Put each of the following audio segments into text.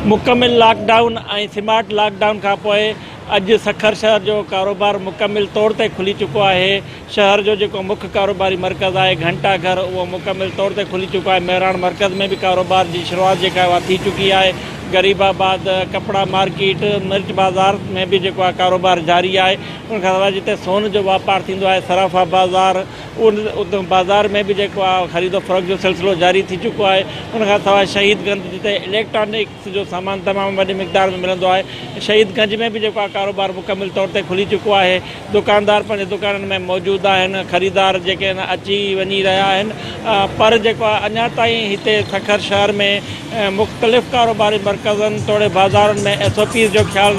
मुकमिल lockdown ऐं smart lockdown खां पोइ अॼु सखर शहर जो कारोबार मुकमिल तौर ते खुली चुको आहे। शहर जो जेको मुख्य कारोबारी मर्कज़ आहे घंटा घर उहो मुकमिल तौर ते खुली चुको आहे। मेहरान मर्कज़ में भी कारोबार जी शुरुआत जेका आहे उहा थी चुकी आहे। गरीबाबाद कपड़ा मार्केट मिर्च बाज़ार में भी जेको आहे कारोबार जारी आहे। उनखां सवाइ जिते सोन जो वापार थींदो आहे सराफा बाज़ार उन बाज़ार में भी जेको आहे ख़रीदो फ़रोख़्त जो सिलसिलो जारी थी चुको आहे। उनखां सवाइ शहीदगंज जिते इलेक्ट्रॉनिक्स जो सामान तमामु वॾी मिक़दार में मिलंदो आहे। शहीदगंज में भी जेको आहे कारोबार मुकमिल तौर ते खुली चुको आहे। दुकानदार पंहिंजे दुकाननि में मौजूदु आहिनि। ख़रीदार जेके आहिनि अची वञी रहिया आहिनि। पर जेको आहे अञा ताईं हिते सखर शहर में मुख़्तलिफ़ कारोबारी मर्कज़नि तोड़े बाज़ारनि में SOPs जो ख़्यालु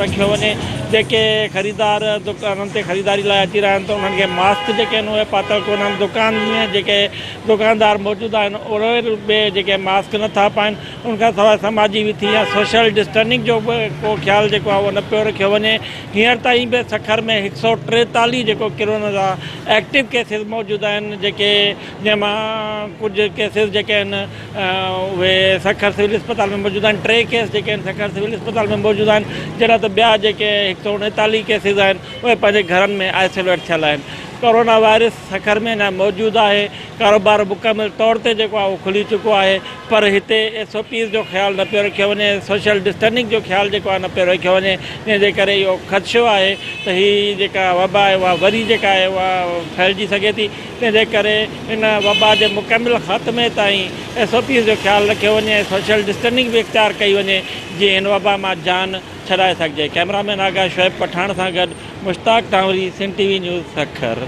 रखियो वञे। जेके ख़रीदार दुकाननि ते ख़रीदारी लाइ अची रहिया आहिनि त उन्हनि खे मास्क जेके आहिनि उहे पातल कोन आहिनि। दुकान में जेके दुकानदार मौजूदु आहिनि उहे बि जेके मास्क नथा पाइनि। उनखां सवाइ समाजी विथी या सोशल डिस्टेंसिंग जो बि को ख़्यालु जेको आहे उहो न पियो रखियो वञे। हींअर ताईं बि सखर में 143 जेको कोरोना जा एक्टिव केसिस मौजूदु आहिनि। जेके जंहिंमां कुझु केसिस जेके आहिनि उहे सखर सिविल अस्पताल में मौजूदु आहिनि। 3 केस जेके आहिनि सखर सिविल अस्पताल में मौजूदु आहिनि। जॾहिं त ॿिया जेके 139 केसिस आहिनि उहे पंहिंजे घरनि में आइसोलेट थियल आहिनि। कोरोना वायरस सखर में न मौजूदु आहे। कारोबार मुकमिल तौर ते जेको आहे उहो खुली चुको आहे। पर हिते SOPs जो ख़्यालु न पियो रखियो वञे। सोशल डिस्टेंसिंग जो ख़्यालु जेको आहे न पियो रखियो वञे। जंहिंजे करे इहो ख़दशो आहे त हीअ जेका वबा आहे उहा वरी जेका आहे उहा फैलिजी सघे थी। तंहिंजे करे इन वबा जे मुकमिल ख़ात्मे ताईं SOPs जो ख़्यालु रखियो वञे। सोशल डिस्टेंसिंग बि इख़्तियार कई वञे जीअं हिन वबा मां जान छॾाए सघिजे। कैमरामैन आगा शोएब पठाण सां गॾु मुश्ताक तांवरी, सिंध TV न्यूज़ सखर।